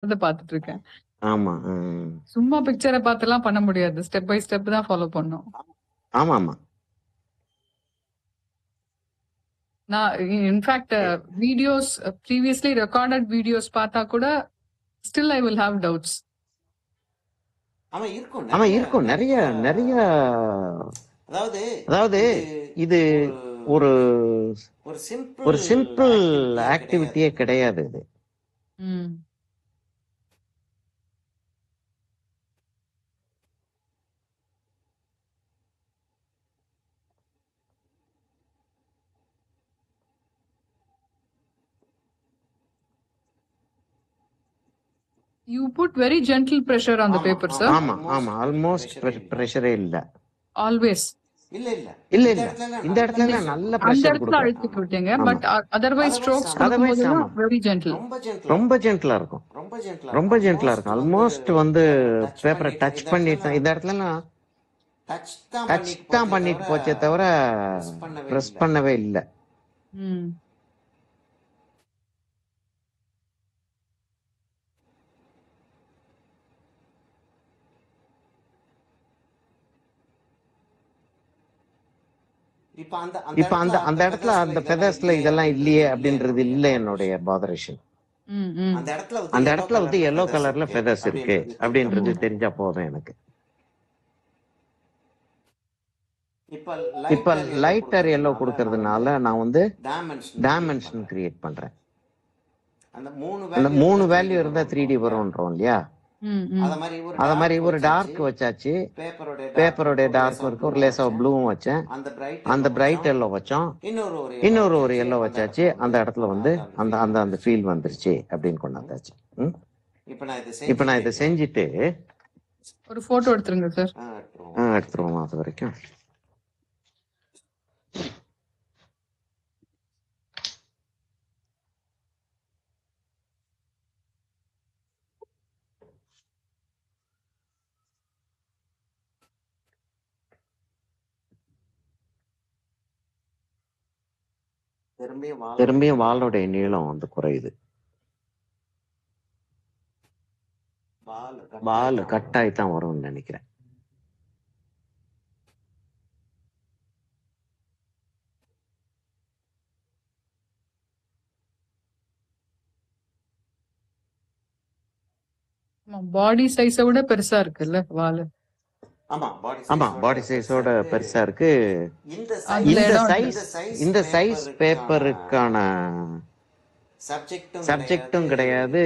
பார்த்துட்டு இருக்கேன். ஆமா. சும்மா பிக்சர பார்த்துலாம் பண்ண முடியாது. ஸ்டெப் பை ஸ்டெப் தான் ஃபாலோ பண்ணணும். ஆமாமா. நான் in fact videos previously recorded videos பார்த்தா கூட still I will have doubts. ஆமா இருக்கும். நிறைய நிறைய அதாவது இது ஒரு ஒரு சிம்பிள் ஆக்டிவிட்டியே கிடையாது இது. You put very gentle pressure on the paper, sir. ஆமா ஆல்மோஸ்ட் பிரஷரே இல்ல. Always. இல்ல இந்த இடத்துல நல்ல அந்த பிரஷர் இடத்துல அழுத்தி விட்டீங்க. பட் அதர்வைஸ் ஸ்ட்ரோக்ஸ் அதர்வைஸ் கொடுக்கும்போது வெரி ஜென்டில். ரொம்ப ஜென்டிலா இருக்கும். ரொம்ப ஜென்டிலா இருக்கும். ஆல்மோஸ்ட் வந்து பேப்பரை டச் பண்ணிட்டு இந்த இடத்துல டச் தான் பண்ணிட்டு போச்சே தவிர பிரஸ் பண்ணவே இல்லை. இப்ப அந்த இடத்துல அந்த ஃபெதர்ஸ்ல இதெல்லாம் இல்லையே அப்படின்றது இல்ல என்னுடைய பாதரேஷன். அந்த இடத்துல வந்து எல்லோ கலர்ல ஃபெதர்ஸ் இருக்கு அப்படின்றது தெரிஞ்சா போதும் எனக்கு. இப்ப லைட்டர் எல்லோ கொடுக்கறதுனால நான் வந்து டைமென்ஷன் கிரியேட் பண்றேன். அந்த 3 வேல்யூ இருந்தா 3D வரும்ன்றோம் இல்லையா? அத மாதிரி ஒரு டார்க் வச்சாச்சு. பேப்பரோட டார்க் இருக்கு. ஒரு லேசா ப்ளூவும் வச்சேன். அந்த பிரைட் எல்லோ வச்சோம். இன்னொரு எல்லோ வச்சாச்சு. அந்த இடத்துல வந்து அந்த அந்த அந்த ஃபீல் வந்துருச்சு அப்படின்னு கொண்டாந்தாச்சு. இப்ப நான் இதை செஞ்சுட்டு ஒரு போட்டோ எடுத்துருங்க சார். எடுத்துருவோம். அது வரைக்கும் திரும்பியும் வாலோடைய நீளம் வந்து குறையுது. வால் கட்டாய் தான் வரும்னு நினைக்கிறேன். பாடி சைஸை விட பெருசா இருக்குல்ல வால். ஆமா பாடி சைஸோட பெருசா இருக்கு. இந்த சைஸ் பேப்பருக்கான சப்ஜெக்டும் கிடையாது.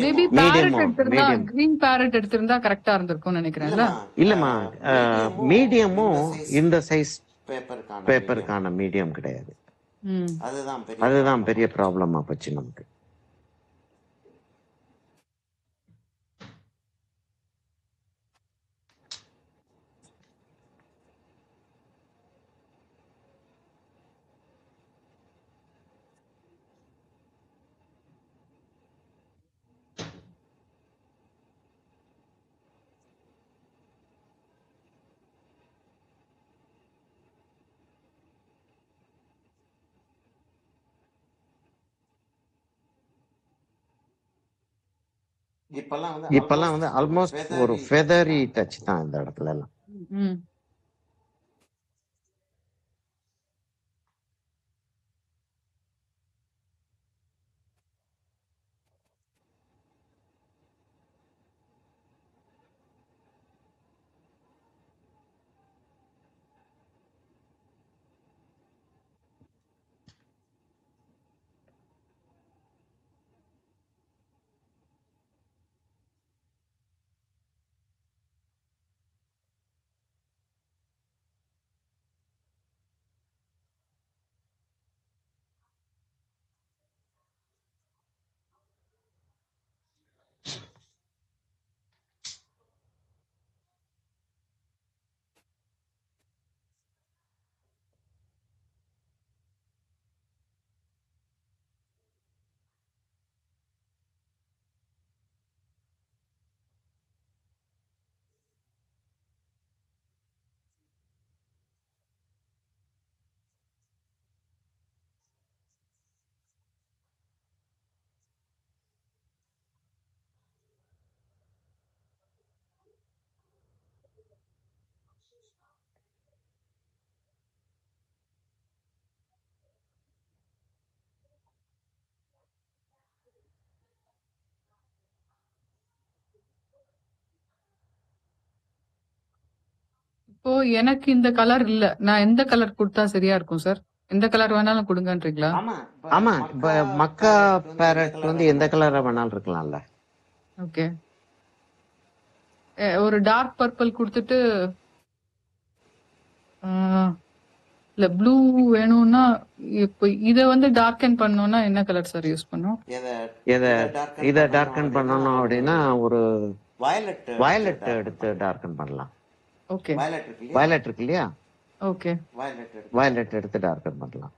மேபி பேரட் எடுத்திருந்தா, கிரீன் பேரட் எடுத்திருந்தா கரெக்டா இருந்திருக்கும்னு நினைக்கிறேன்ல. இல்லம்மா, மீடியமும் இந்த சைஸ் பேப்பருக்கான மீடியம் கிடையாது. அதுதான் பெரிய ப்ராப்ளமா போச்சு நமக்கு. இப்பெல்லாம் வந்து ஆல்மோஸ்ட் ஒரு ஃபெதரி டச் தான் இந்த இடத்துல எல்லாம். இப்போ எனக்கு இந்த கலர் இல்ல. நான் எந்த கலர் குடுத்தா சரியா இருக்கும் சார்? எந்த கலர் வேணாலும் குடுங்கன்றீங்களா? ஆமா, இப்ப மக்கா பேரட் வந்து எந்த கலரா வேணாலும் இருக்கலாம்ல. ஓகே. ஒரு டார்க் பர்பிள் குடுத்துட்டு ஆ, இல்ல ப்ளூ வேணும்னா இப்போ இத வந்து டார்க்கன் பண்ணனும்னா என்ன கலர் சார் யூஸ் பண்ணும்? இத இத டார்க்கன் பண்ணணும் அப்படின்னா ஒரு வயலட் எடுத்து டார்க்கன் பண்ணலாம். ஓகே. வயலட் இருக்கு இல்லையா, ஓகே. வயலட் எடுத்து டார்க்கன் பண்ணலாம்.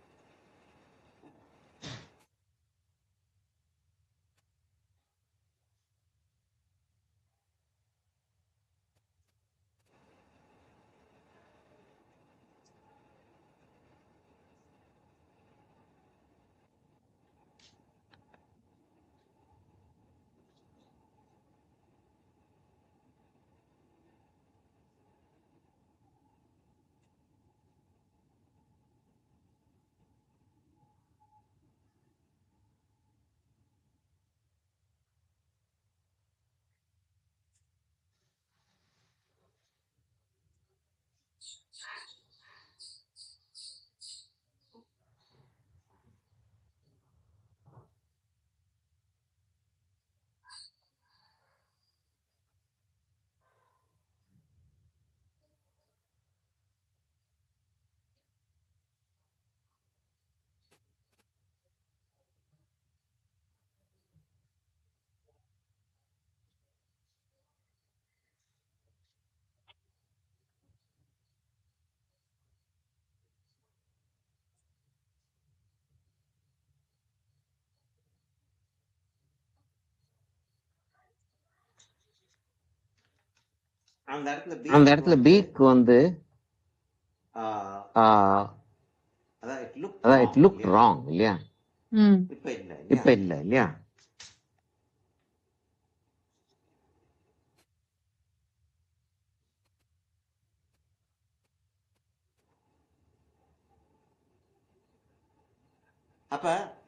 அந்த இடத்துல பீக் வந்து அதான் இட் லுக் ராங் இல்லையா, ம். இப்ப இல்ல இல்லையா.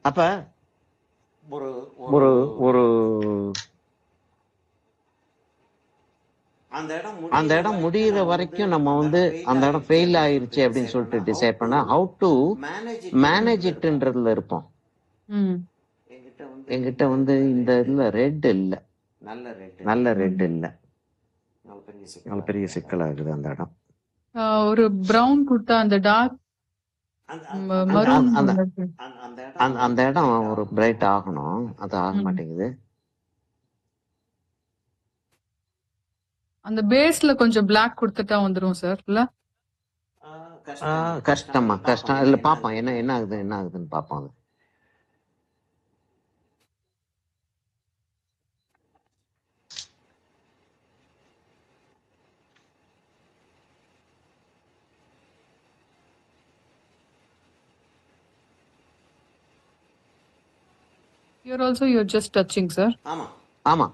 அப்ப ஒரு ஒரு அந்த இடம் முடியிற வரைக்கும் நம்ம வந்து அந்த இடம் ஃபெயில் ஆயிருச்சு அப்படின்னு சொல்லிட்டு டிசைட் பண்ணா ஹவு டு மேனேஜ் இட்ன்றதுல இருப்போம். ம். என்கிட்ட வந்து இந்த இதுல ரெட் இல்ல, நல்ல ரெட் இல்ல, நல்ல பெரிய சிக்கலாகுது அந்த இடம். ஒரு பிரவுன் குடுத்தா அந்த டார்க் மரூன் அந்த அந்த இடம் ஒரு பிரைட் ஆகணும், அது ஆக மாட்டேங்குது. அந்த பேஸ்ல கொஞ்சம் Black குடுத்துட்டா வந்துரும் சார் இல்ல? கஷ்டமா கஷ்டம் இல்ல, பாப்போம் என்ன என்ன ஆகுது என்ன ஆகுதுன்னு பாப்போம். அது You're just touching, sir. ஆமா,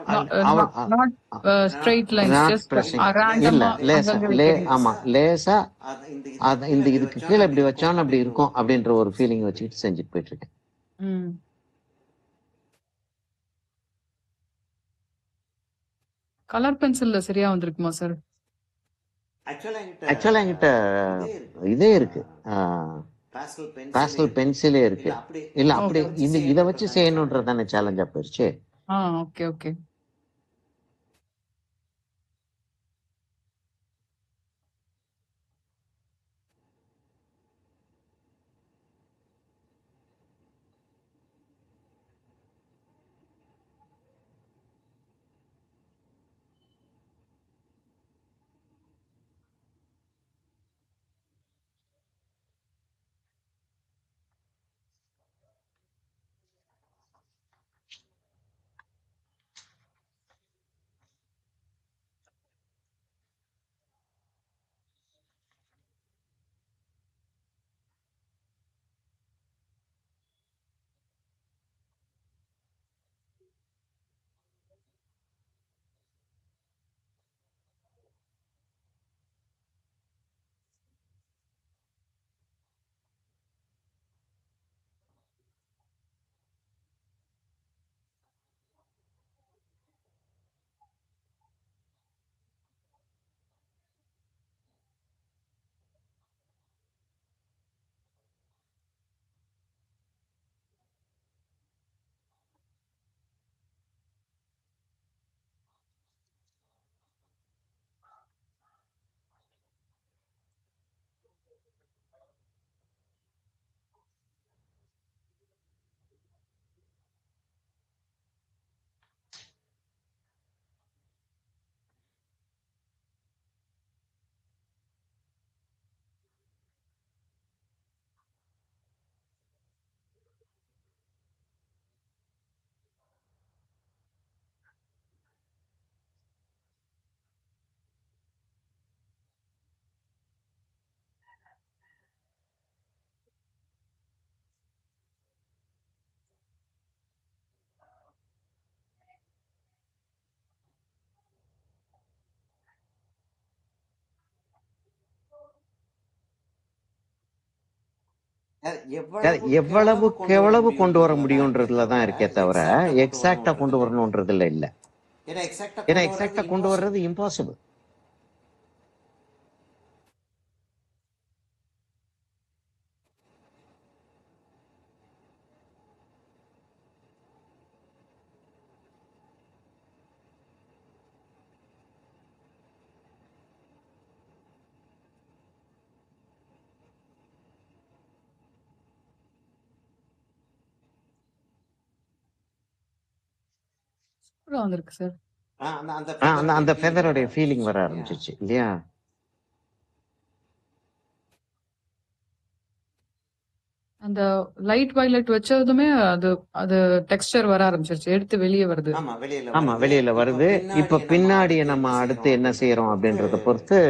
Not straight lines, not just pressing. இல்ல randomஆ லேசா அங்கங்க வைக்கிறது. ஆமா லேசா அது இந்த இதுக்கு கீழே இப்படி வச்சாலும் அப்படி இருக்கும் அப்படின்ற ஒரு ஃபீலிங் வச்சுக்கிட்டு செஞ்சுட்டு போயிட்டு இருக்கேன். ம். கலர் பென்சில்ல சரியா வந்திருக்குமா சார்? ஆக்சுவலா என்கிட்ட இதே இருக்கு, பாஸ்டல் பென்சிலே இருக்கு. இல்ல அப்படி இதை வச்சு செய்யணும்ன்றதானே சேலஞ்சா போயிருச்சு. Okay okay. எவ்வளவுக்கு எவ்வளவு கொண்டு வர முடியும்ன்றதுல தான் இருக்கே தவிர எக்ஸாக்டா கொண்டு வரணும்ன்றதுல இல்ல. ஏன்னா எக்ஸாக்டா கொண்டு வர்றது இம்பாசிபிள். சூப்பரா வந்திருக்கு சார். அந்த ஃபெதரோடைய ஃபீலிங் வர ஆரம்பிச்சிச்சு இல்லையா? அந்த லைட் வயலட் வச்சதுமே அது அது டெக்ஸ்டர் வர ஆரம்பிச்சிருச்சு, எடுத்து வெளியே வருது. ஆமா வெளியில வருது. இப்ப பின்னாடி நம்ம அடுத்து என்ன செய்யறோம் அப்படின்றத பொறுத்து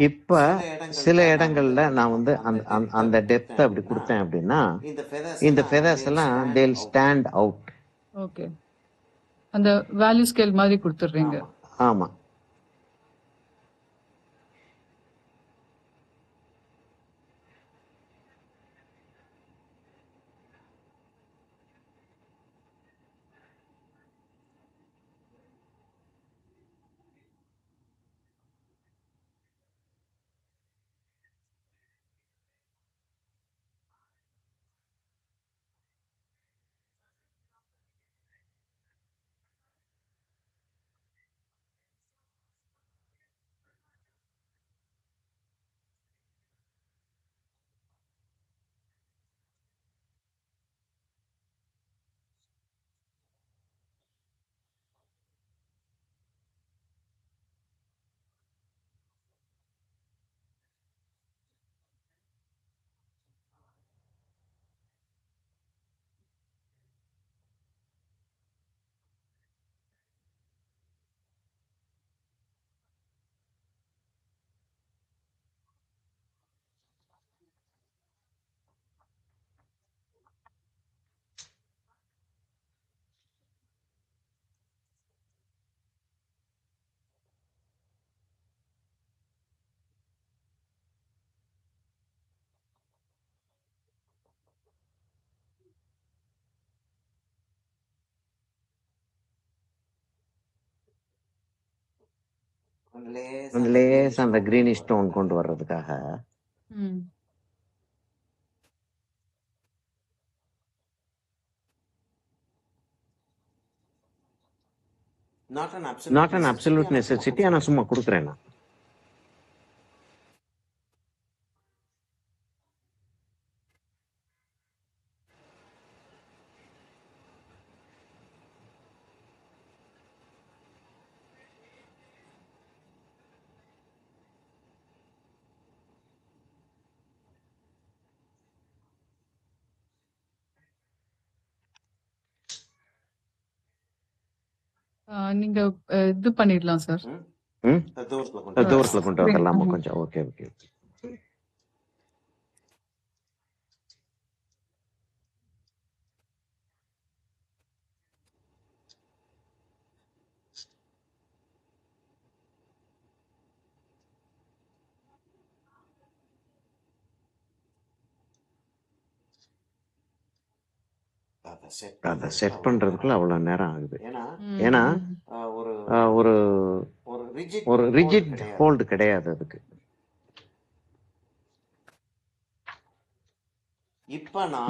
இப்ப சில இடங்கள்ல நான் வந்து அந்த டெப்த் அப்படி கொடுத்தேன் அப்படின்னா இந்த ஃபெதர்ஸ் எல்லாம் தேல் ஸ்டாண்ட் அவுட். ஓகே, அந்த வேல்யூ ஸ்கேல் மாதிரி கொடுத்துடுறீங்க. ஆமா லேஸ் அந்த கிரீனிஷ் டோன் கொண்டு வர்றதுக்காக. ம். நாட் அன் அப்சல்யூட் நெசசிட்டி, ஆனா சும்மா கொடுக்குறேன் நான். நீங்க இது பண்ணிடலாம் சார். தூரத்துல கொண்டு வந்துடலாமா கொஞ்சம்? Okay okay. அதை செட் பண்றதுக்குள்ள அவ்வளவு நேரம் ஆகுது. ஏன்னா ஒரு ஒரு ரிஜிட் ஹோல்டு கிடையாது அதுக்கு.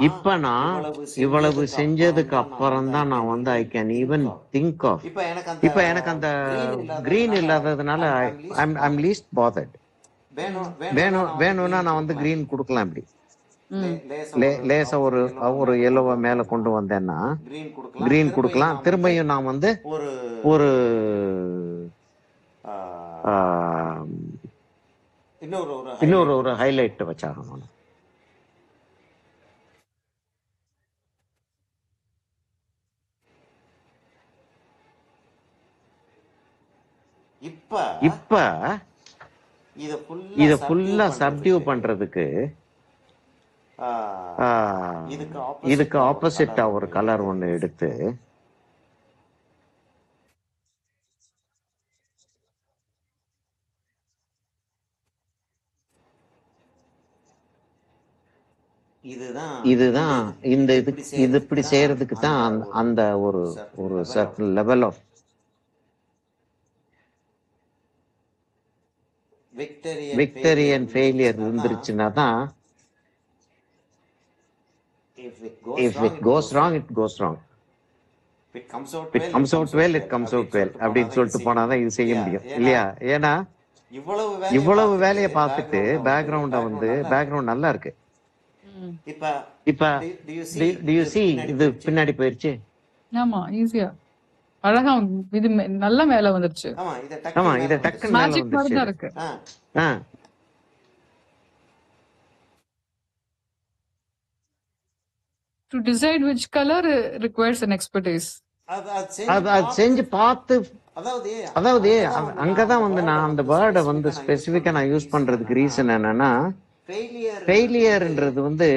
இப்ப நான் இவ்வளவு செஞ்சதுக்கு அப்புறம் தான் நான் வந்து I can even think of. இப்ப எனக்கு அந்த கிரீன் இல்லாததுனால ஐம் லீஸ்ட் பாதர்ட். வேணும்னா நான் வந்து கிரீன் கொடுக்கலாம். இப்படி லேசா ஒரு எல்லோவ மேல கொண்டு வந்தேன்னா கிரீன் கொடுக்கலாம். திரும்பியும் நான் வந்து ஒரு இன்னொரு ஹைலைட் வச்சாகணும். இப்ப இத ஃபுல்லா சப்டியூ பண்றதுக்கு இதுக்கு ஆப்போசிட்டா ஒரு கலர் ஒண்ணு எடுத்து இதுதான் இந்த இது இப்படி செய்யறதுக்கு தான் அந்த ஒரு certain level of victory and failure இருந்துருச்சுன்னா தான் if it goes wrong it goes wrong, it comes out well it comes out well அப்படின்னு சொல்லிட்டு போனாதான் இது செய்ய முடியும் இல்லையா? ஏன்னா இவ்வளவு வேலையை பார்த்துட்டு பேக்ரவுண்ட் நல்லா இருக்கு. இப்ப do you see இது பின்னாடி போயிருச்சு. ஆமா, ஈஸியா அழகா இது நல்ல மேல வந்துருச்சு. ஆமா, இத டக்குன்னு மேல வந்துருச்சு. இருக்கு. To decide which color requires an expertise. அது செஞ்சு பார்த்து, அதாவது அங்கதான் வந்து நான் அந்த வேர்டை வந்து ஸ்பெசிபிக்கா நான் யூஸ் பண்றதுக்கு ரீசன் என்னன்னா, ஃபெயிலியர்ன்றது வந்து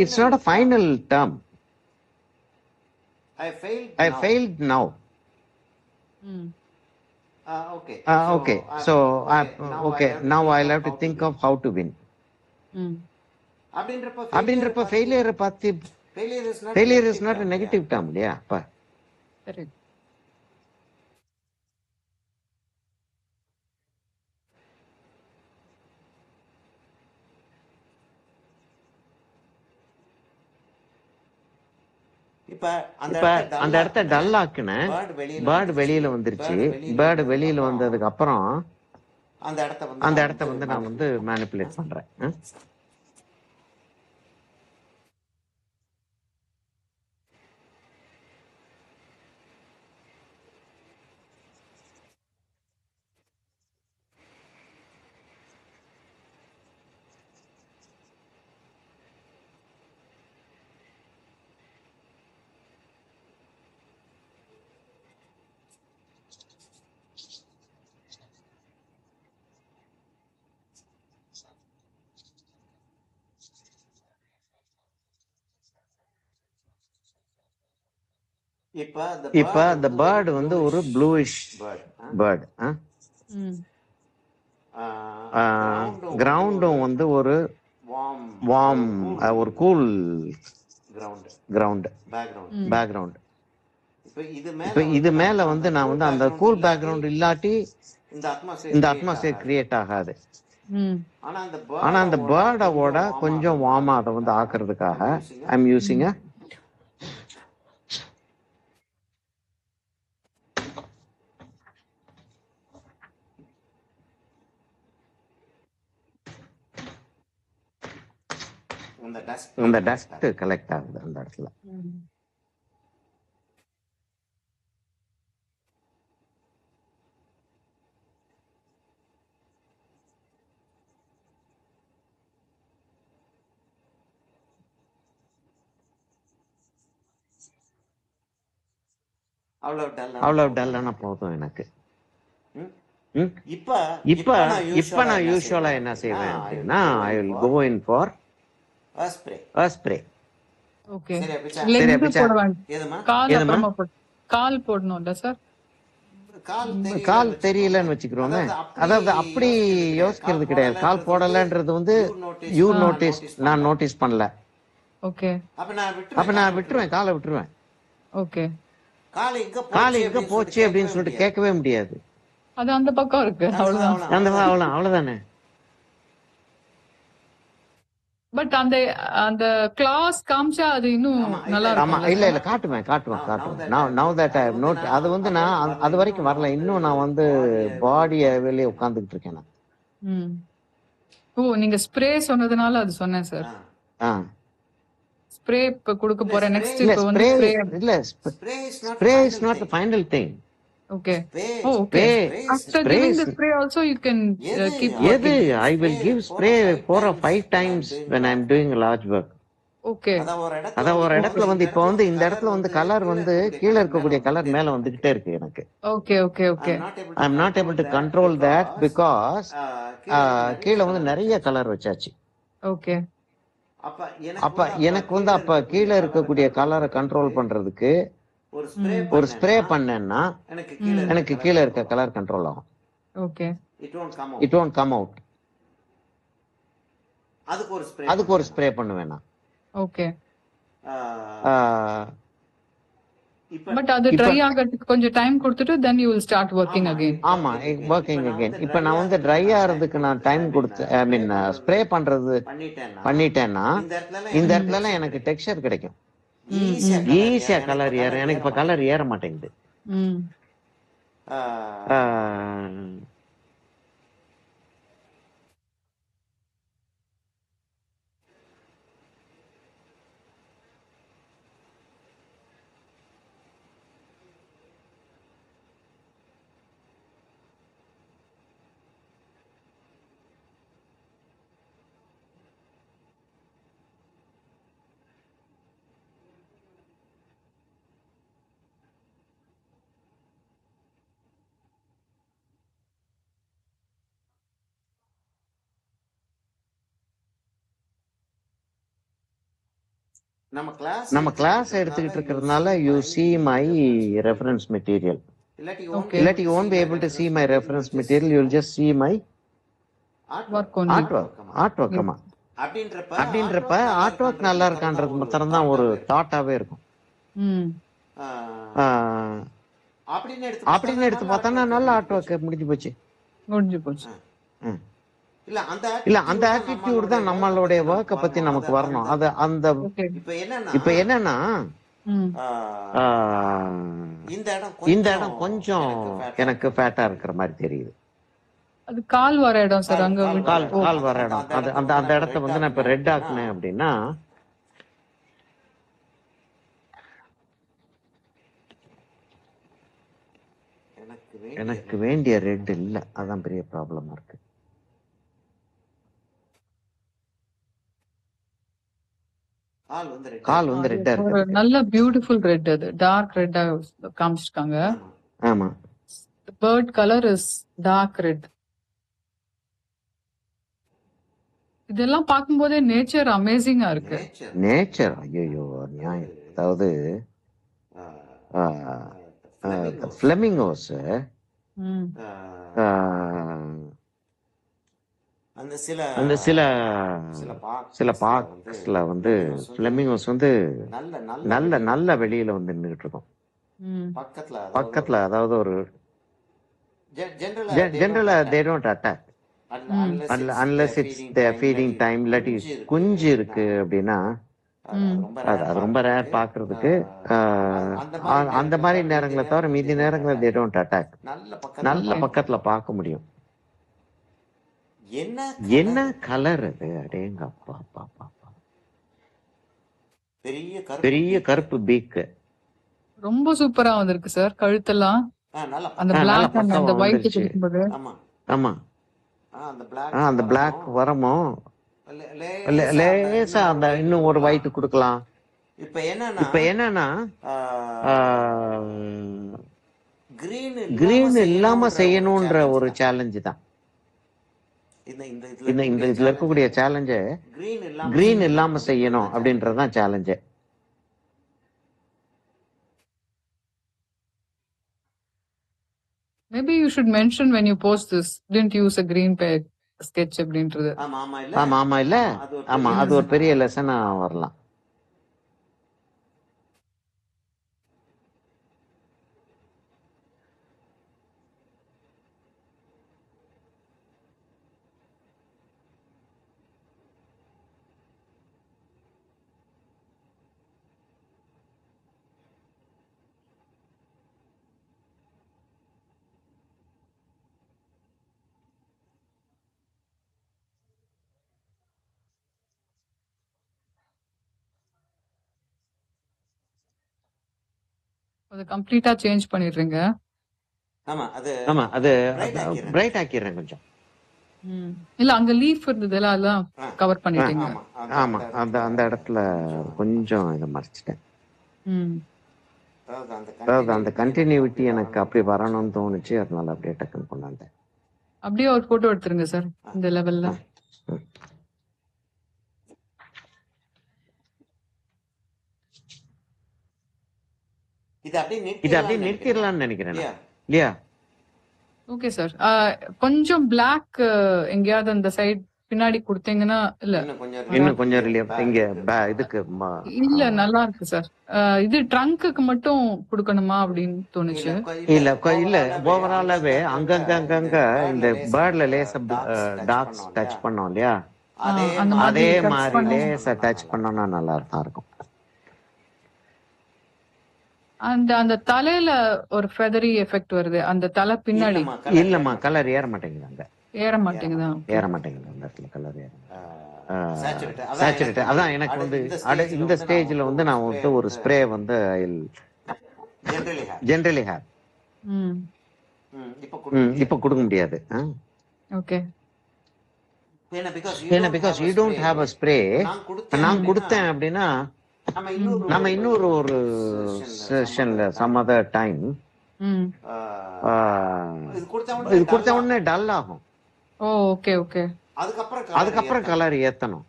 it's not a final term. I failed now. Okay. So now I'll have to think of how to win. அப்படின்றப்ப ஃபெயிலியரை பார்த்து failure is not a negative term இல்லையா? சரி. இப்ப அந்த இடத்த டல் ஆக்குனேன். பேர்டு வெளியில வந்துருச்சு. பேர்டு வெளியில வந்ததுக்கு அப்புறம் அந்த இடத்த வந்து நான் வந்து மேனிபுலேட் பண்றேன். இப்ப அந்த பேர்டு வந்து ஒரு ப்ளூயிஷ் பேர்டு. கிரவுண்டும் வந்து ஒரு வார்ம் ஒரு கூல் கிரவுண்ட் பேக்ரவுண்ட். இப்ப இது மேல வந்து நான் வந்து அந்த கூல் பேக்ரவுண்ட் இல்லாட்டி இந்த அட்மாஸ்பியர் கிரியேட் ஆகாது. ஆனா அந்த பேர்டோட கொஞ்சம் வார்மா அதை வந்து ஆக்குறதுக்காக ஐ எம் யூசிங் இந்த டஸ்ட் கலெக்ட் ஆகுது அந்த இடத்துல. அவ்வளவு டல்லான போதும் எனக்கு. இப்ப நான் யூசுவலா என்ன செய்வேன் அப்படின்னா I will go in for spray. Okay, call போடணும்ல சார்? கால் தெரியலன்னு வச்சுக்கிறோங்க. அதாவது அப்படி யோசிக்கிறது கிடையாது. கால் போடலன்றது வந்து யூ நோட்டீஸ், நான் நோட்டீஸ் பண்ணல. ஓகே, அப்ப நான் விட்டுருவேன், காலை விட்டுருவேன். ஓகே, கால் எங்க போச்சு அப்படின்னு சொல்லிட்டு கேட்கவே முடியாது. அது அந்த பக்கம் இருக்கு, அவ்வளவுதான். அவ்வளவுதானே. பட் அந்த அந்த கிளாஸ் காமிச்சா அது இன்னும் நல்லா ஆமா, இருக்கும். இல்ல காட்டுவேன். Now that I note. அது வந்து நான் அது வரைக்கும் வரல. இன்னும் நான் வந்து பாடிய வெளியே உட்கார்ந்துகிட்டு இருக்கேன் நான். ஓ, நீங்க ஸ்ப்ரே சொன்னதுனால அது சொன்னேன் சார். ஸ்ப்ரே இப்ப கொடுக்க போறேன் நெக்ஸ்ட். இப்ப வந்து spray is not the final thing. Okay. Oh, okay. After giving the spray also you can keep working. I will give spray 4 or 5 times when I am doing large work. Okay. அத ஒரு இடத்துல வந்து இப்ப வந்து இந்த இடத்துல வந்து colour வந்து கீழ இருக்கக்கூடிய கலர் மேல வந்துகிட்டே இருக்கு எனக்கு. Okay. I am not able to control that because கீழ வந்து நிறைய கலர் வச்சாச்சு. Okay. அப்ப எனக்கு வந்து அப்ப கீழ இருக்கக்கூடிய கலரை கண்ட்ரோல் பண்றதுக்கு ஒரு ஸ்ப்ரே பண்ணேன்னா எனக்கு கீழ இருக்க கலர் கண்ட்ரோல் ஆகும். Okay. It won't come out. அதுக்கு ஒரு ஸ்ப்ரே பண்ணுவேன் நான். Okay. பட் அது ட்ரை ஆகிறதுக்கு கொஞ்சம் டைம் கொடுத்துட்டு then you will start working again. ஆமா, working again. இப்ப நான் வந்து ட்ரை ஆறதுக்கு நான் டைம் கொடுத்து ஐ மீன் ஸ்ப்ரே பண்றது பண்ணிட்டேன்னா இந்த இடத்துல எனக்கு டெக்ஸ்சர் கிடைக்கும். ஈஸியா கலர் ஏற. எனக்கு இப்ப கலர் ஏற மாட்டேங்குது. நம்ம கிளாஸ் எடுத்துக்கிட்டு இருக்கிறதுனால you see my reference material. இல்லாட்டி you won't be able to see my reference material. You'll just see my artwork. ஆமா. அப்படின்றப்ப ஆர்ட்வொர்க் நல்லா இருக்கான்றது மாத்திரம் தான் ஒரு தாட்டாவே இருக்கும். அப்படின்னு எடுத்து பார்த்தா நல்ல ஆர்ட்வொர்க் முடிஞ்சு போச்சு. இல்ல அந்த ஆட்டிடியூட் தான் நம்மளுடைய ஒர்க்க பத்தி நமக்கு வரணும். அது அந்த இப்ப என்னன்னா இந்த இடம் கொஞ்சம் எனக்கு ஃபேட்டா இருக்கிற மாதிரி தெரியுது. அது கால் வர இடம் சார். அங்க கால் வர இடம். அது அந்த இடத்த வந்து நான் இப்ப ரெட் ஆக்குனேன் அப்படின்னா எனக்கு வேண்டிய ரெட் இல்ல. அதான் பெரிய ப்ராப்ளமா இருக்கு. கால் வந்து ரெட்டா இருக்கு. நல்ல பியூட்டிஃபுல் ரெட். அது டார்க் ரெட்டா காமிச்சிருக்காங்க. ஆமா. bird color is dark red. இதெல்லாம் பார்க்கும்போதே நேச்சர் அமேசிங்கா இருக்கு. நேச்சர் ஐயோ நியாயம். அதாவது ஃப்ளெமிங்கோஸ் அந்த சில பார்க்ஸ்ல வந்து ஃப்ளெமிங்கோஸ் வந்து நல்ல வெளியில வந்து நின்றுட்டு இருக்கும் பக்கத்துல. அதாவது ஒரு ஜெனரலா they don't attack unless it's their feeding time. இல்லாட்டி குஞ்சு இருக்கு அப்படின்னா அது ரொம்ப ரேர் பாக்குறதுக்கு. அந்த மாதிரி நேரங்களை தவிர மீதி நேரங்களை they don't attack. நல்ல பக்கத்துல பார்க்க முடியும். என்ன கலர் அது! அடேங்கப்பா பாப்பா, பெரிய கருப்பு பீக். ரொம்ப சூப்பரா வந்திருக்கு சார். கழுத்தெல்லாம் அந்த பிளாக் அண்ட் அந்த ஒயிட் இருக்கும்போது. ஆமா, அந்த பிளாக் வரமோ லேசா அந்த இன்னும் ஒரு ஒயிட் கொடுக்கலாம். இப்ப என்னன்னா கிரீன் இல்லாம செய்யணும்ன்ற ஒரு சேலஞ்சு தான். இந்த இதுல இருக்கக்கூடிய சேலஞ்ச கிரீன் இல்லாம செய்யணும் அப்படின்றதுதான் challenge. Maybe you should mention when you post this, didn't use a green peg sketch அப்படின்றது. ஆமா இல்ல, ஆமா அது ஒரு பெரிய லெசனா வரலாம். அத கம்ப்ளீட்டா சேஞ்ச் பண்ணிடுறீங்க. ஆமா அது பிரைட் ஆக்கிடுறேன் கொஞ்சம். இல்ல அங்க லீஃப் இருந்ததுல அதெல்லாம் கவர் பண்ணிட்டீங்க. ஆமா அந்த இடத்துல கொஞ்சம் இதை மறைச்சிட்டேன். அதாவது அந்த கண்டினியூட்டி எனக்கு அப்படி வரணும்னு தோணுச்சு, அதனால அப்படியே டக்குன்னு கொண்டாந்தேன். அப்படியே ஒரு போட்டோ எடுத்துருங்க சார் இந்த லெவல்ல. இது அப்படியே நிறுத்திடலாம்னு நினைக்கிறேன் இல்லையா? Okay sir. கொஞ்சம் பிளாக் எங்கேயாவது அந்த சைடு பின்னாடி கொடுத்தீங்கன்னா இல்ல இன்னும் கொஞ்சம் ரிலீஃப் இங்க இதுக்கு இல்ல நல்லா இருக்கு சார். இது ட்ரங்க்குக்கு மட்டும் கொடுக்கணுமா அப்படின்னு தோணுச்சு. இல்ல ஓவராலாவே அங்கங்க இந்த பேர்ட்ல லேசா டாட்ஸ் டச் பண்ணோம் இல்லையா, அதே மாதிரி லேசா டச் பண்ணோம்னா நல்லா இருக்கும். அந்த தலையில ஒரு ஃபெதரி எஃபெக்ட் வருது அந்த தலை பின்னாடி. இல்லம்மா கலர் ஏற மாட்டேங்குது, அங்க ஏற மாட்டேங்குதா? ஏற மாட்டேங்குது அந்த இடத்துல கலர் ஏற. சேச்சுரேட் அதான் எனக்கு வந்து இந்த ஸ்டேஜ்ல வந்து நான் வந்து ஒரு ஸ்ப்ரே வந்து ஜெனரலி ஹேர் இப்ப கொடுக்க முடியாது. ஓகே. ஏன்னா because you don't have a spray. நான் கொடுத்தேன் அப்படின்னா நம்ம இன்னொரு ஒரு செஷன்ல சம் அதர் டைம் இது கொடுத்த உடனே டல் ஆகும். Okay okay. அதுக்கப்புறம் கலர் ஏத்தணும்.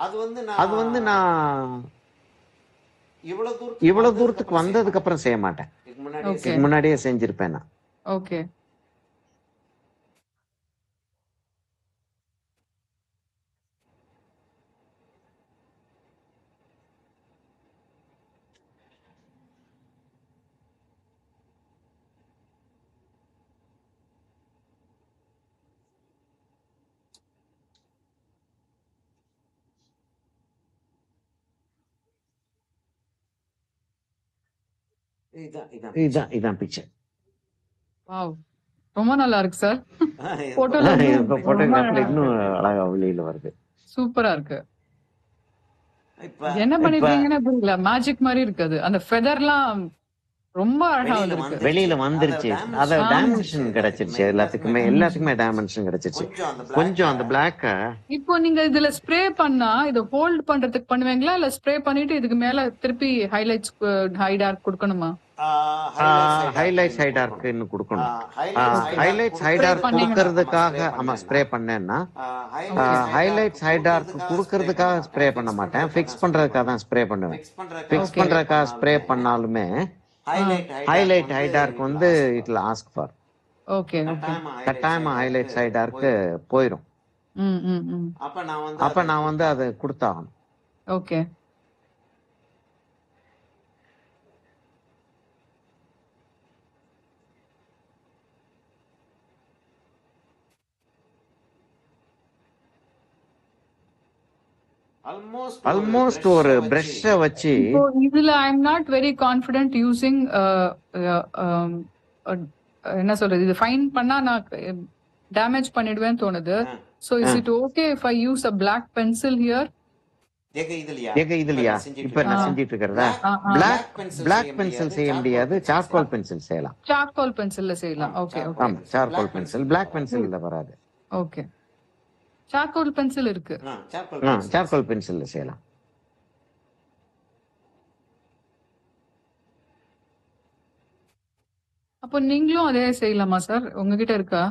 அது வந்து நான் இவ்வளவு தூரத்துக்கு வந்ததுக்கு அப்புறம் செய்ய மாட்டேன், முன்னாடியே செஞ்சிருப்பேன் நான். ஓகே. இதான் பிக்சர். வாவ், ரொம்ப நல்லா இருக்கு சார். போட்டோகிராஃப்ல இன்னும் அழகா வெளியில வருது. சூப்பரா இருக்கு. என்ன பண்ணிருக்கீங்கன்னு புரியல, மேஜிக் மாதிரி இருக்குது. அந்த ஃபெதர்லாம் ரொம்ப அழகா வந்திருக்கு, வெளியில வந்துருச்சு. அத டைமென்ஷன் கிடைச்சிருச்சு, எல்லாத்துக்குமே டைமென்ஷன் கிடைச்சிருச்சு. கொஞ்சம் அந்த பிளாக். இப்போ நீங்க இதுல ஸ்ப்ரே பண்ணா இத ஹோல்ட் பண்றதுக்கு பண்ணுவீங்களா, இல்ல ஸ்ப்ரே பண்ணிட்டு இதுக்கு மேல திருப்பி ஹைலைட்ஸ் ஹை டார்க் கொடுக்கணுமா? ஹைலைட்ஸ் ஹை டார்க் இன்னும் கொடுக்கணும். ஹைலைட்ஸ் ஹை டார்க் கொடுக்கறதுக்காக ஆமா ஸ்ப்ரே பண்ணேன்னா, ஹைலைட்ஸ் ஹை டார்க் கொடுக்கறதுக்காக ஸ்ப்ரே பண்ண மாட்டேன், ஃபிக்ஸ் பண்றதுக்காக தான் ஸ்ப்ரே பண்ணுவேன். ஃபிக்ஸ் பண்றதுக்காக ஸ்ப்ரே பண்ணாலுமே ஹைலைட் ஹை டார்க் வந்து இட்ல ஆஸ்க் ஃபார். ஓகே. கட்டாயமா ஹைலைட்ஸ் ஹை டார்க் போயிடும். அப்ப நான் வந்து அதை கொடுத்தாகணும். ஓகே. ஆல்மோஸ்ட் ஒரு பிரஷ்ஷ வச்சு இதுல I am not very confident using என்ன சொல்றது, இது ஃபைன் பண்ணா நான் டேமேஜ் பண்ணிடுவேன்னு தோணுது. So is it okay if I use a black pencil here? இதுலயா இப்ப நான் செஞ்சிட்டு இருக்கிறதா? பிளாக் பென்சில் செய்ய முடியாது, சார்கோல் பென்சில் செய்யலாம். சார்கோல் பென்சில்ல செய்யலாம். Okay okay. ஆமா சார்கோல் பென்சில், பிளாக் பென்சில்ல வராது. ஓகே. சார்கோல் பென்சில் இருக்கு. சார்கோல் பென்சில்ல செய்யலாம். அப்போ நீங்களும் அதே செய்யலாமா சார், உங்ககிட்ட இருக்கா?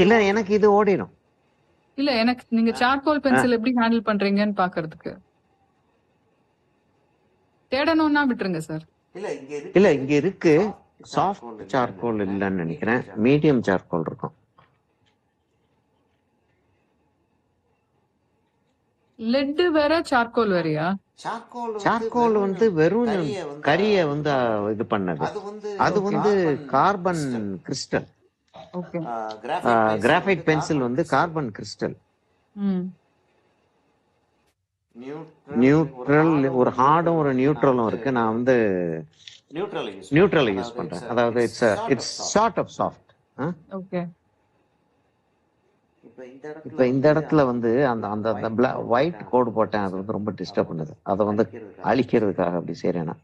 இல்ல எனக்கு இது ஓடிடும். இல்ல எனக்கு நீங்க சார்கோல் பென்சில் எப்படி ஹேண்டில் பண்றீங்கன்னு பாக்குறதுக்கு. தேடணும்னா விட்டுருங்க சார். இல்ல இங்க இருக்கு, சாஃப்ட் சார்கோல் இல்லன்னு நினைக்கிறேன், மீடியம் சார்கோல் இருக்கும். லெட் வேற சார்கோல் வேறயா? சார்கோல் வந்து வெறும் கரிய வந்து இது பண்ணது, அது வந்து carbon crystal. Okay. Graphite pencil வந்து கார்பன் கிறிஸ்டல். நியூட்ரல் ஒரு ஹார்டும் ஒரு நியூட்ரலும் இருக்கு. நான் வந்து நியூட்ரல் யூஸ் பண்றேன், அதாவது it's sort of soft. Okay. இப்ப இந்த இடத்துல வந்து அந்த அந்த அந்த ஒயிட் கோடு போட்டேன், அது வந்து ரொம்ப டிஸ்டர்ப் பண்ணுது. அதை வந்து அழிக்கிறதுக்காக அப்படி செய்றேன்.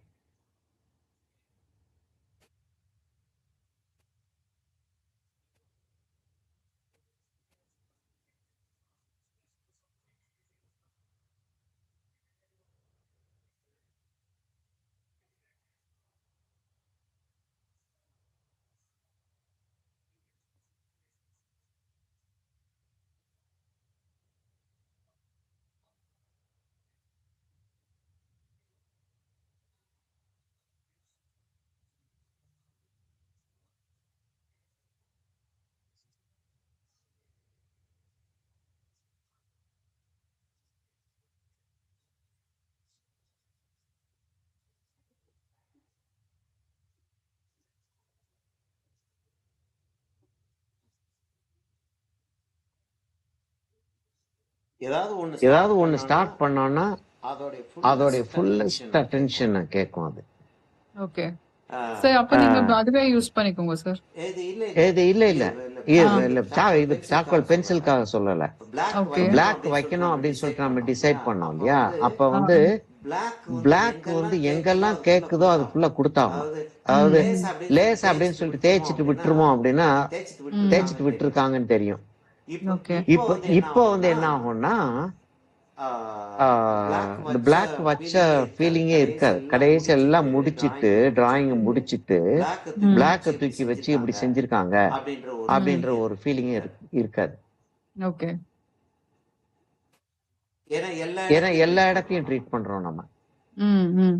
ஏதாவது ஒண்ணு ஸ்டார்ட் பண்ணோம்னா அதோடைய ஃபுல்லஸ்ட் அட்டென்ஷன் கேட்கும் அது. ஓகே சார், அப்ப நீங்க அதுவே யூஸ் பண்ணிக்கோங்க சார். இது இல்ல இல்ல இல்ல இது சார்கோல் பென்சிலுக்காக சொல்லல. ஓகே பிளாக் வைக்கணும் அப்படின்னு சொல்லிட்டு நம்ம டிசைட் பண்ணோம் இல்லையா, அப்ப வந்து பிளாக் வந்து எங்கெல்லாம் கேக்குதோ அது ஃபுல்லா கொடுத்தாகணும். அதாவது லேஸ் அப்படின்னு சொல்லிட்டு தேய்ச்சிட்டு விட்டுருவோம் அப்படின்னா தேய்ச்சிட்டு விட்டுருக்காங்கன்னு தெரியும். ஓகே இப்போ வந்து என்ன ஆகும்னா இந்த பிளாக் வச்ச ஃபீலிங்கே இருக்காது. கடைசி எல்லாம் முடிச்சிட்டு டிராயிங் முடிச்சிட்டு பிளாக்க தூக்கி வச்சு இப்படி செஞ்சிருக்காங்க அப்படின்ற ஒரு ஃபீலிங்கே இருக்காது. ஓகே ஏன்னா எல்லா இடத்தையும் ட்ரீட் பண்றோம் நம்ம. ம் ம்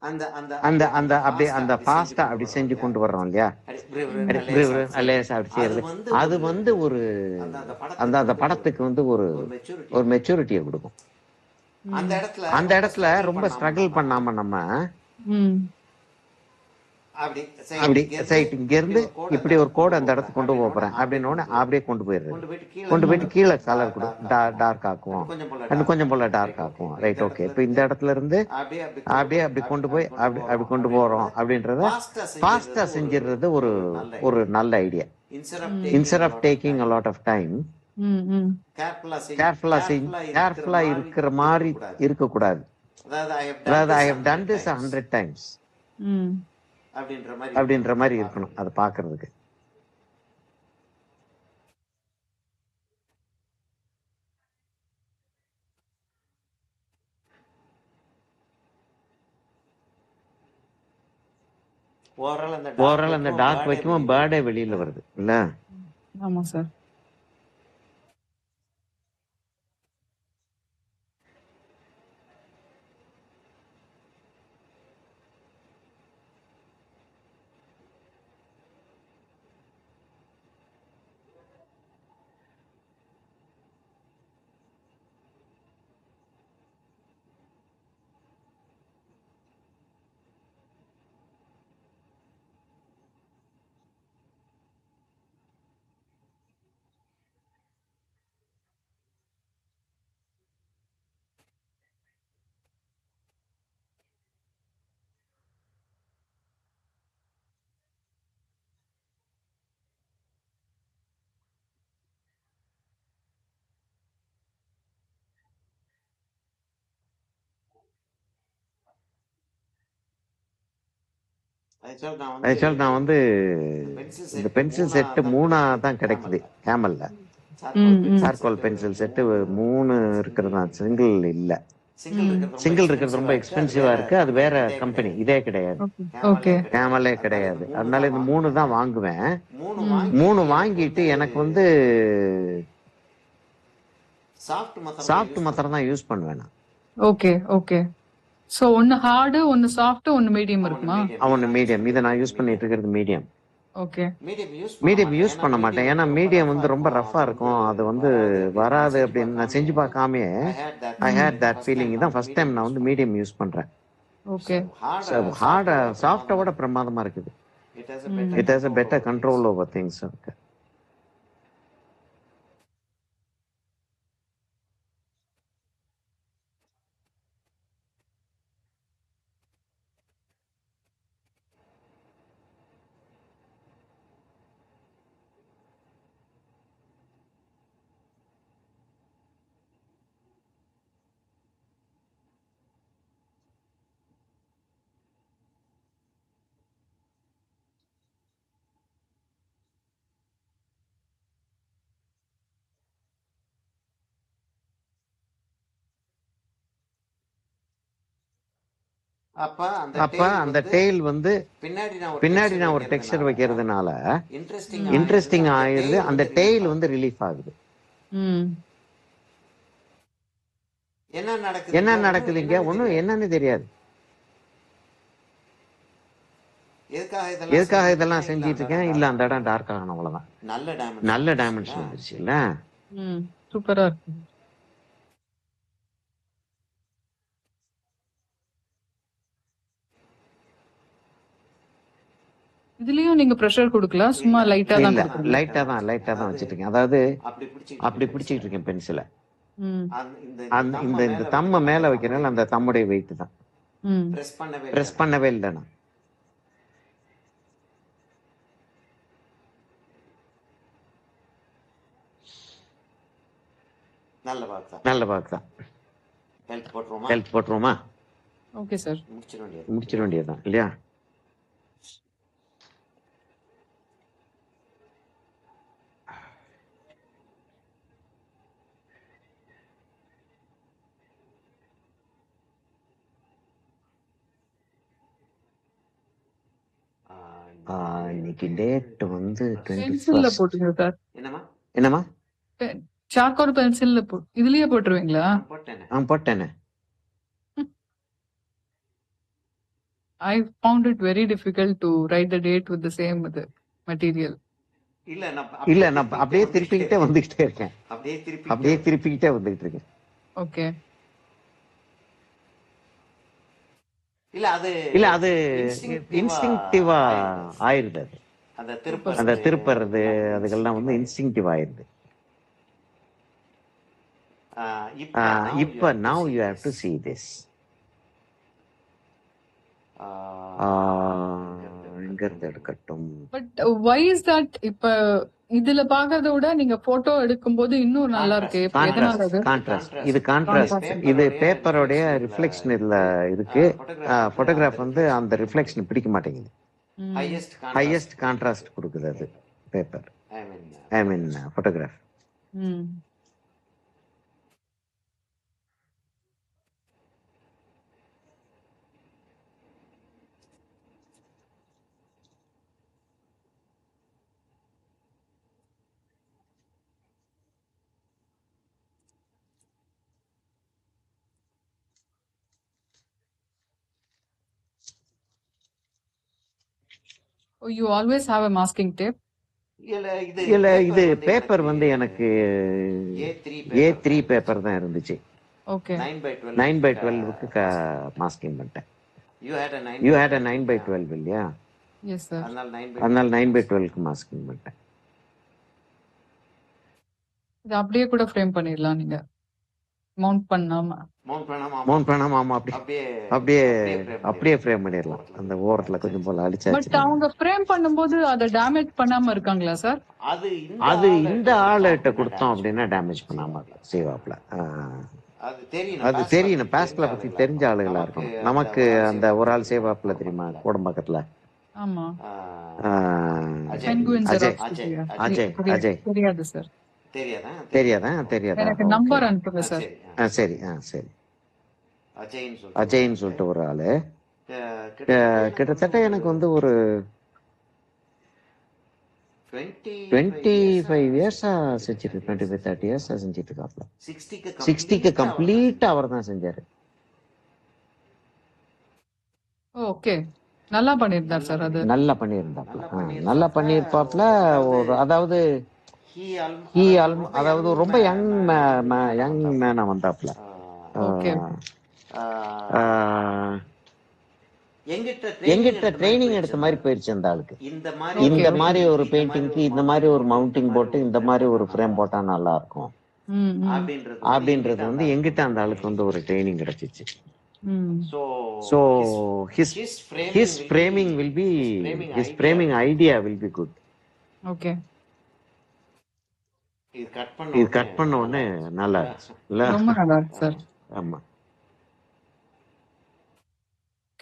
அந்த அந்த அப்படி அந்த பாஸ்டா அப்படி செஞ்சு கொண்டு வர்றோம் இல்லையா, லேசா அப்படி செய்யறது, அது வந்து ஒரு அந்த அந்த படத்துக்கு வந்து ஒரு ஒரு மெச்சூரிட்டியை கொடுக்கும். அந்த இடத்துல ரொம்ப ஸ்ட்ரகிள் பண்ணாம நம்ம அப்படி இங்க இருந்து இப்படி ஒரு கோடு அந்த இடத்துக்கு கொண்டு போறேன் அப்படின்னு அப்படியே கொண்டு போயிட்டு கீழே கலர் கொடு டார்க் ஆக்குவோம், கொஞ்சம் போல டார்க் ஆக்குவோம். Right, okay. இப்ப இந்த இடத்துல இருந்து அப்படியே அப்படி கொண்டு போய் அப்படி கொண்டு போறோம் அப்படின்றத ஃபாஸ்டா செஞ்சிடுறது ஒரு ஒரு நல்ல idea. Instead of taking a lot of time, கேர்ஃபுல்லா இருக்கிற மாதிரி இருக்கக்கூடாது. அதாவது I have done this 100 times அப்படின்ற மாதிரி இருக்கணும் அதை பாக்குறதுக்கு. ஓவரால் அந்த டார்க் வைக்கும் பேர்டே வெளியில வருது இல்ல. ஆமா சார். ஆக்சுவல் நான் வந்து இந்த பென்சில் செட்டு 3 தான் கிடைக்குது கேமல்ல. சார்கோல் பென்சில் செட்டு 3 இருக்கிறது தான், சிங்கிள் இல்ல. சிங்கிள் இருக்கிறது ரொம்ப எக்ஸ்பென்சிவா இருக்கு, அது வேற கம்பெனி, இதே கிடையாது, கேமலே கிடையாது. அதனால இந்த 3 தான் வாங்குவேன். 3 வாங்கிட்டு எனக்கு வந்து சாஃப்ட் மாத்திரம் தான் யூஸ் பண்ணுவேன் நான். ஓகே ஓகே சோ ஒன்னு ஹார்டு ஒன்னு சாஃப்ட் ஒன்னு மீடியம் இருக்குமா? அவனு மீடியம். இதை நான் யூஸ் பண்ணிட்டு இருக்கிறது மீடியம். ஓகே. மீடியம் யூஸ் பண்ண மாட்டேன், ஏன்னா மீடியம் வந்து ரொம்ப ரஃபா இருக்கும், அது வந்து வராது அப்படின்னு நான் செஞ்சு பார்க்காமே ஐ ஹேட் தட் ஃபீலிங். இதான் ஃபர்ஸ்ட் டைம் நான் வந்து மீடியம் யூஸ் பண்றேன். ஓகே. ஹார்டா சாஃப்டா விட பிரமாதமா இருக்குது. It has a better control over things. Okay. அப்ப அந்த டெயில் வந்து பின்னாடி நான் ஒரு டெக்ஸ்சர் வைக்கிறதுனால இன்ட்ரெஸ்டிங் ஆயிருது, அந்த டெயில் வந்து ரிலீஃப் ஆகுது. என்ன நடக்குதுங்க ஒண்ணும் என்னன்னு தெரியாது. எதுக்காக இதெல்லாம் செஞ்சிட்டு இருக்கேன், இல்ல அந்த இடம் டார்க் ஆகணும், அவ்வளவுதான். நல்ல டைமென்ஷன் வந்துருச்சு இல்ல. சூப்பரா இருக்கு. இதுலயும் நீங்க பிரஷர் கொடுக்கல, சும்மா லைட்டா தான் கொடுக்கறீங்க? லைட்டா தான் வச்சிட்டு இருக்கேன். அதாவது அப்படி பிடிச்சிட்டு இருக்கேன் பென்சிலை. இந்த தம்ம மேல வைக்கிறனால அந்த தம்முடைய வெயிட் தான். பிரஸ் பண்ணவே இல்லை நான். நல்ல பாக் தான். ஹெல்த் போட்டுருவோமா? ஓகே சார், முடிச்சிட வேண்டியதுதான் இல்லையா? இன்னைக்கு டேட் வந்து பென்சில்ல போட்டுங்க சார். என்னமா? சார்கோல் பென்சில்ல இதுலயே போட்டுருவீங்களா? போட்டேனே. I found it very difficult to write the date with the same material. இல்ல நான் அப்படியே திருப்பிக்கிட்டே வந்துகிட்டே இருக்கேன். ஓகே. இல்ல அது இன்ஸ்டிங்டிவா ஆயிருது. அந்த திருப்பறது அதுக்கெல்லாம் வந்து இன்ஸ்டிங்டிவ் ஆயிருது. இப்ப now you have to see this. எங்க இருந்து எடுக்கட்டும்? But why is that? இப்ப இதுல பாக்குறத விட நீங்க போட்டோ எடுக்கும்போது இன்னும் நல்லா இருக்கு. எதனால அது? கான்ட்ராஸ்ட். இது பேப்பரோடைய ரிஃப்ளெக்ஷன் இதுல இருக்கு. போட்டோகிராஃப் வந்து அந்த ரிஃப்ளெக்ஷன் பிடிக்க மாட்டேங்குது. ஹையஸ்ட் கான்ட்ராஸ்ட் கொடுக்குது அது paper, I mean photograph. Oh, you always have a masking tape? இல்ல இது பேப்பர் வந்து எனக்கு A3 பேப்பர் தான் இருந்துச்சு. ஓகே. 9/12க்கு மாஸ்கிங் பண்ணிட்டேன். You had a 9/12 இல்லையா? Yes sir. அதனால 9/12க்கு மாஸ்கிங் பண்ணிட்டேன். இது அப்படியே கூட ஃப்ரேம் பண்ணிடலாம் நீங்க, மவுண்ட் பண்ணாம. ஆமா, அப்படியே ஃப்ரேம் பண்ணிடலாம். அந்த ஓரத்துல கொஞ்சம் போல அடிச்சாச்சு. பட் அவங்க ஃப்ரேம் பண்ணும்போது அதை டேமேஜ் பண்ணாம இருக்காங்களா சார்? அது இந்த ஆளுகிட்ட கொடுத்தோம் அப்படின்னா டேமேஜ் பண்ணாம செய்வாப்ல. அது தெரியும், பாஸ்ட்ல பத்தி தெரிஞ்ச ஆளுகளா இருக்கும். நமக்கு அந்த ஒரு ஆள் சேவாப்ல தெரியுமா கோடம்பாக்கத்துல? ஆமா, அஜய். தெரியாது சார். தெரியாதா? எனக்கு நம்பர் அனுப்புங்க சார். சரி. அஜய்ன்னு சொல்லிட்டு ஒரு ஆளு, கிட்டத்தட்ட எனக்கு வந்து ஒரு 25 இயர்ஸா செஞ்சிருக்கு. 25-30 இயர்ஸா செஞ்சிட்டு இருக்காப்ல. 60க்கு கம்ப்ளீட்டா அவர் தான் செஞ்சாரு. ஓகே. நல்லா பண்ணியிருந்தார் சார் அது. நல்லா பண்ணியிருந்தாப்ல. நல்லா பண்ணியிருப்பாப்ல. ஒரு அதாவது அதாவது ரொம்ப யங் மேனா வந்தாப்ல. ஓகே. ஆஹ், எங்கிட்ட ட்ரைனிங் எடுத்த மாதிரி போயிருச்சு அந்த ஆளுக்கு. ஓகே, இந்த ஓகே. மாதிரி ஒரு பெயிண்டிங்க்கு இந்த மாதிரி ஒரு மவுண்டிங் போட்டு இந்த மாதிரி ஒரு ஃப்ரேம் போட்டா நல்லா இருக்கும் ம், ம், அப்படின்றது வந்து எங்கிட்ட அந்த ஆளுக்கு வந்து ஒரு ட்ரைனிங் கிடைச்சிச்சு. ம். So his framing will be his framing idea will be good. Okay. இது கட் பண்ண உடனே நல்லா இருந்துச்சு இல்ல? ரொம்ப நல்லா இருக்கு சார். ஆமா.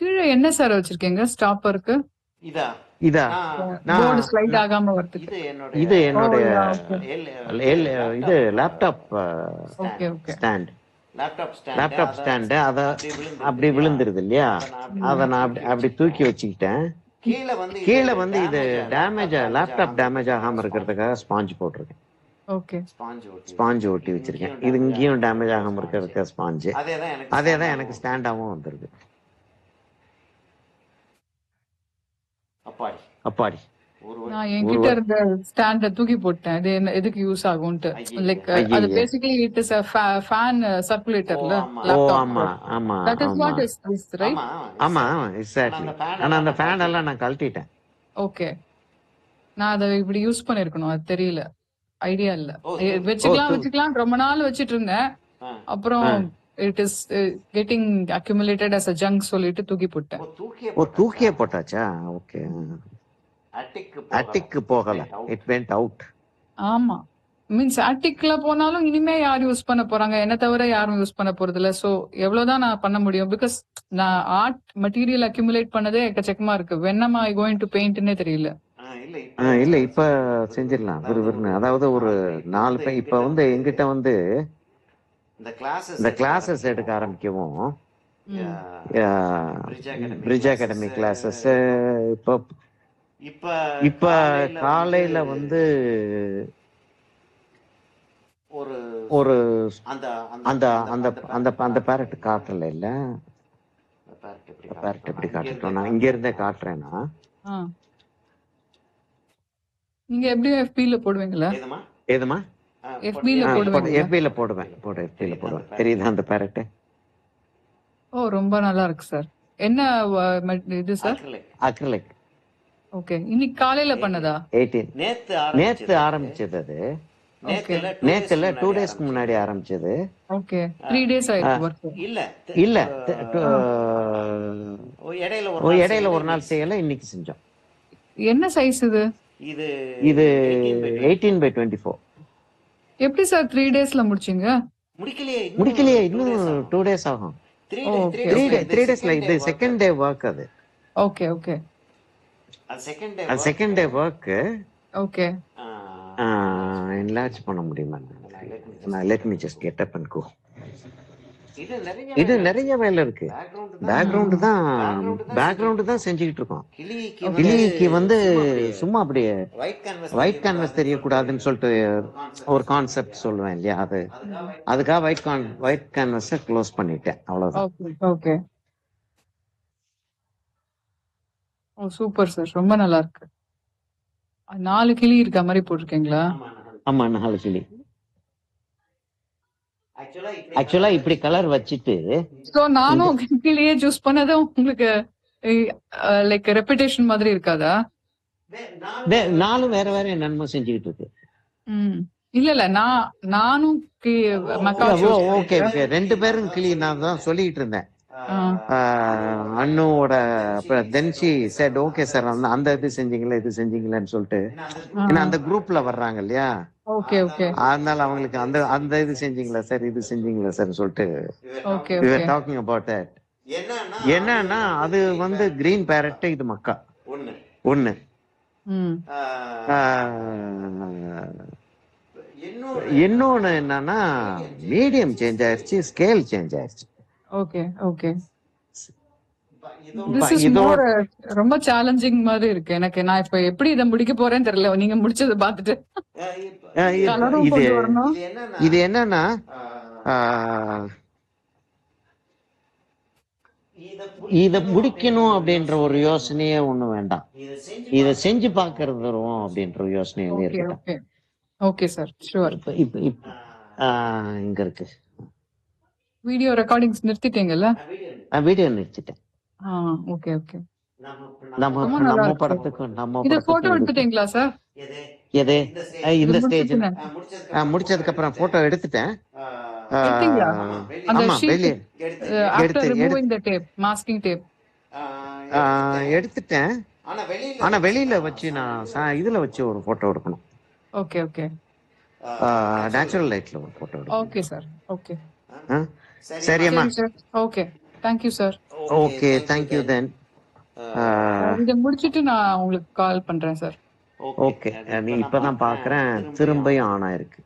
கீழே என்ன சார் வச்சிருக்கீங்க ஸ்டாப்பருக்கு? இதா நான் போர்டு ஸ்லைட் ஆகாம வரதுக்கு. இது ஓ என்னுடைய யா, ஓகே. இது laptop okay, okay. Stand. Laptop stand அத அப்படி விழுந்துருது இல்லையா? அத நான் அப்படி தூக்கி வச்சுக்கிட்டேன். கீழே வந்து இது லேப்டாப் டேமேஜ் ஆகாம இருக்கிறதுக்காக ஸ்பாஞ்ச் போட்டிருக்கேன். ஓகே. ஸ்பாஞ்ச் ஒட்டி வச்சிருக்கேன். இது இங்கேயும் டேமேஜ் ஆகாம இருக்கிறதுக்கு ஸ்பாஞ்சு. அதே தான் எனக்கு ஸ்டாண்டாவும் வந்துருது. அப்பாடி. நான் என்கிட்ட இருந்த ஸ்டாண்ட தூக்கி போட்டேன். இது எதுக்கு யூஸ் ஆகும்ட்டு. லைக் அது ஐயையே. பேசிக்கலி இட் இஸ் ஃபேன் சர்க்குலேட்டர்ல ஓ லேப்டாப். ஆமா ஆமா தட் இஸ் ஆமா வாட் இஸ் திஸ் ரைட்? ஆமா எக்ஸாக்ட்லி. ஆனா அந்த ஃபேன் எல்லாம் நான் கழட்டிட்டேன். ஓகே. நான் அதை இப்படி யூஸ் பண்ணிருக்கணும். அது தெரியல. ஐடியா இல்ல. தூ- வச்சுக்கலாம் ரொம்ப நாள் வச்சிட்டு இருந்தேன். அப்புறம் it is getting accumulated as a junk சொல்லிட்டு தூக்கி போட்டேன். ஓ தூக்கியே போட்டாச்சா? ஓகே. அட்டிக்கு போகல. It went out. ஆமா. மீன்ஸ் அட்டிக்ல போனாலும் இனிமே யார் யூஸ் பண்ண போறாங்க? என்ன தவிர யாரும் யூஸ் பண்ண போறது இல்ல. சோ எவ்வளவுதான் நான் பண்ண முடியும்? பிகாஸ் நான் ஆர்ட் மெட்டீரியல் அக்யூமுலேட் பண்ணதே எக்கச்சக்கமா இருக்கு. when am I going to paintனே தெரியல. இல்ல இப்ப செஞ்சிடலாம் விறுவிறுன்னு. அதாவது ஒரு 4 பேர் இப்ப வந்து எங்கிட்ட வந்து இந்த கிளாஸஸ் எடுக்க ஆரம்பிக்கவும் பிரிட்ஜ் அகாடமி கிளாஸஸ் இப்ப காலையில வந்து ஒரு அந்த அந்த அந்த அந்த பேரட் காட்டல இல்ல. பேரட் எப்படி காட்டட்டும்? நான் இங்க இருந்தே காட்டுறேன்னா ஆ. நீங்க எப்படி FB-ல போடுவீங்களா? ஏதுமா? FB-ல போடுவீங்களா? FB-ல போடுவேன். FB-ல போடுவேன். தெரியுதா அந்த பேரட்? ஓ ரொம்ப நல்லா இருக்கு சார். என்ன இது சார்? அக்ரிலிக். ஓகே. இன்னைக்கு காலையில பண்ணதா? 18 நேத்து ஆரம்பிச்சது அது. ஓகே. நேத்துல 2 டேஸ்க்கு முன்னாடி ஆரம்பிச்சது. ஓகே. 3 டேஸ் ஆயிருக்கு ஒர்க். இல்ல இடையில ஒரு நாள் செய்யல. இன்னைக்கு செஞ்சோம். என்ன சைஸ் இது? இது 18/24. எப்படி சார் 3 டேஸ்ல முடிச்சீங்க? முடிக்கலையே, இன்னும் 2 டேஸ் ஆகும். ஓகே. 3 டேஸ்ல இது செகண்ட் டே ஒர்க். அது okay, okay. Second day work. Okay. Enlarge பண்ண முடியுமா? Let me just get up and go. இது நிறைய வேலை இருக்கு. பேக்ரவுண்ட் தான் செஞ்சுக்கிட்டு இருக்கோம். கிளிக்கு வந்து சும்மா அப்படியே ஒயிட் கேன்வாஸ் தெரியக்கூடாதுன்னு சொல்லிட்டு ஒரு கான்செப்ட் சொல்லுவேன் இல்லையா? அதுக்காக ஒயிட் கேன்வாஸ க்ளோஸ் பண்ணிட்டேன். அவ்வளவுதான். Okay, okay. Oh super sir. ரொம்ப நல்லா இருக்கு. 4 கிளி இருக்க மாதிரி போட்டிருக்கீங்களா? ஆமா 4 கிளி. ஆக்சுவலா இப்படி கலர் வச்சுட்டு சோ நானும் கிளியே சூஸ் பண்ணதும் உங்களுக்கு லைக் ரெபிடேஷன் மாதிரி இருக்காதா? 4 வேற வேற என்னென்னமோ செஞ்சுக்கிட்டு இருக்கு. இல்ல நானும் ஓகே 2 பேரும் கிளி. நான் தான் சொல்லிட்டு இருந்தேன் அண்ணுவோட. Then she said okay sir அந்த இது செஞ்சீங்களான்னு சொல்லிட்டு. ஏன்னா அந்த குரூப்ல வர்றாங்க இல்லையா? Okay, okay. அதனால அவங்களுக்கு அந்த இது செஞ்சீங்களா சார், இது செஞ்சீங்களா சார் சொல்லிட்டு okay, we were okay. talking about that. என்னன்னா அது வந்து கிரீன் பேரட், இது மக்கா ஒண்ணு. இன்னொன்னு என்னன்னா மீடியம் சேஞ்ச் ஆயிடுச்சு, ஸ்கேல் சேஞ்ச் ஆயிடுச்சு. Okay, okay. This is more ரொம்ப சேலஞ்சிங் மாதிரி இருக்கு எனக்கு. நான் இப்ப எப்படி இதை முடிக்க போறேன்னு தெரியல. நீங்க முடிச்சதை பார்த்துட்டு இது என்னன்னா இத முடிக்கணும் அப்படின்ற ஒரு யோசனையே ஒண்ணும் வேண்டாம். இத செஞ்சு பார்க்கறதும் அப்படின்ற ஒரு யோசனையிலே ஓகே, இருக்கட்டும். ஓகே. Okay sir. ஷூர். இப்ப இப்ப இப்ப இங்க இருக்கு. வீடியோ ரெக்கார்டிங்ஸ் நிறுத்திட்டீங்கல்ல? வீடியோ நிறுத்திட்டேன். Okay, okay. நம்ம ரொம்ப நல்லா நம்ம இருக்கு. படத்துக்கும் இத போட்டோ இதுக்கும் எடுத்துட்டீங்களா சார்? எது இந்த இது ஸ்டேஜ் முடிச்சிட்டு முடிச்சதுக்கு அப்புறம் போட்டோ எடுத்துட்டேன். எடுத்தீங்களா? அந்த ஆமா ஷீட் வெளியே after removing the tape, masking tape. எடுத்துட்டேன். ஆனா வெளியில வச்சு நான் இதுல வச்சு ஒரு போட்டோ எடுக்கணும். Okay, okay. நேச்சுரல் லைட்ல ஒரு போட்டோ எடுக்கணும். Okay sir. ஓகே. சரியம்மா. சரி sir. Okay. Thank you sir. Okay thank you தென். இத முடிச்சிட்டு நான் உங்களுக்கு கால் பண்றேன் சார். ஓகே நீ இப்பதான் பாக்குறேன் திரும்பியும் ஆன் ஆயிருக்கு.